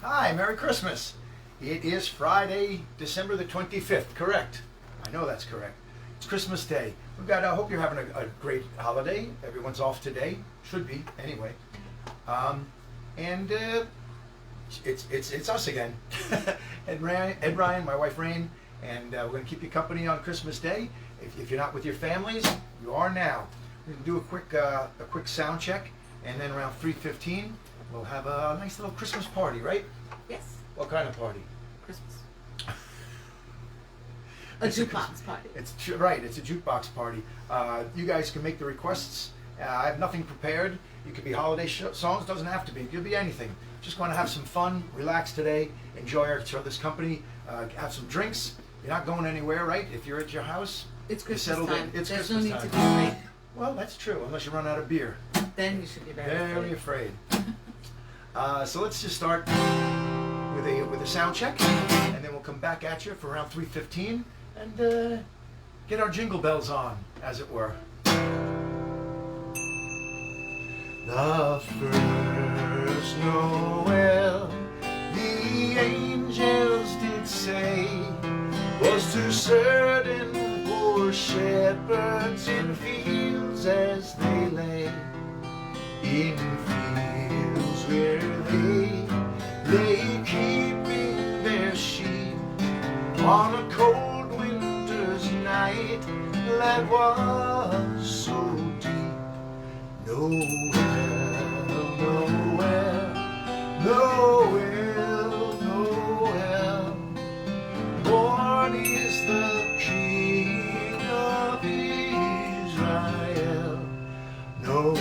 Hi, Merry Christmas. It is Friday, December the 25th, correct? I know that's correct. It's Christmas Day. We've got, I hope you're having a great holiday. Everyone's off today. Should be, anyway. It's us again. Ed Ryan, my wife Rain, and we're going to keep you company on Christmas Day. If you're not with your families, you are now. We're going to do a quick sound check, and then around 3:15, we'll have a nice little Christmas party, right? Yes. What kind of party? Christmas. A jukebox party. Right, it's a jukebox party. You guys can make the requests. I have nothing prepared. You could be holiday songs, doesn't have to be. It could be anything. Just want to have some fun, relax today, enjoy each other's company, have some drinks. You're not going anywhere, right? If you're at your house, it's Christmas settled time. in. It's There's Christmas no need time. to be afraid. Well, that's true, unless you run out of beer. Then you should be very afraid. So let's just start with a sound check, and then we'll come back at you for around 3:15 and get our jingle bells on, as it were. The first Noel, the angels did say, was to certain poor shepherds in fields as they lay, in fields where they lay keeping their sheep on a cold winter's night that was so deep. Noel, Noel, Noel, Noel, born is the King of Israel. Noel,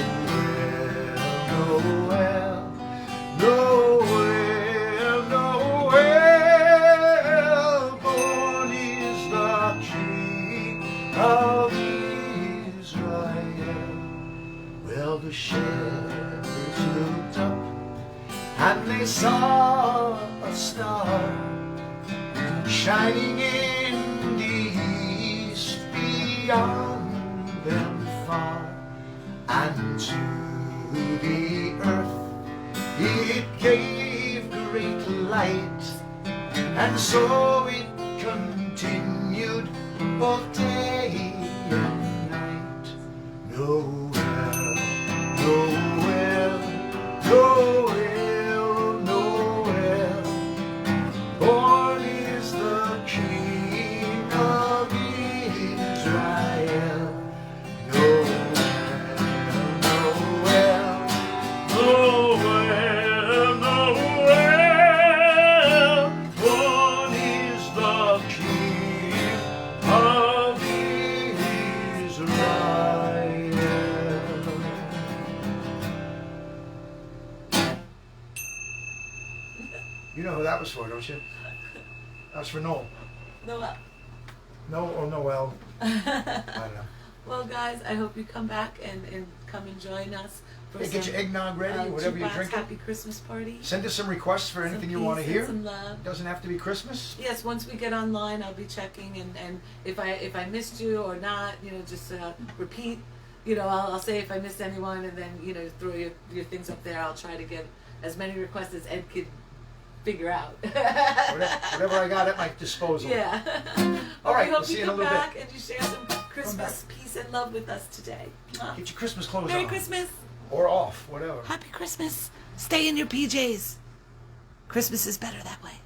Noel, Noel, Noel, born is the King of Israel. Well, the shepherds looked up and they saw a star shining in the east beyond them far, and to the earth it gave great light, and so it continued both day and night. Noel, Noel, Noel, Noel, born is the King of Israel. Noel, Noel, Noel, Noel, born is the King of Israel. You know who that was for, don't you? That was for Noel. Noel. No or Noel. I don't know. Well, guys, I hope you come back and come and join us for Hey, get your eggnog ready, whatever you're jukebox drinking. Happy Christmas party. Send us some requests for anything you want to peace hear. and some love. It doesn't have to be Christmas. Yes, once we get online, I'll be checking, and if I missed you or not, just repeat. I'll say if I missed anyone, and then throw your things up there. I'll try to get as many requests as Ed could figure out. Whatever I got at my disposal. Yeah. All right, we hope we'll see you you in a come little back bit. and you share some Christmas peace and love with us today. Get your Christmas clothes Merry on. Christmas. Or off, whatever. Happy Christmas. Stay in your PJs. Christmas is better that way.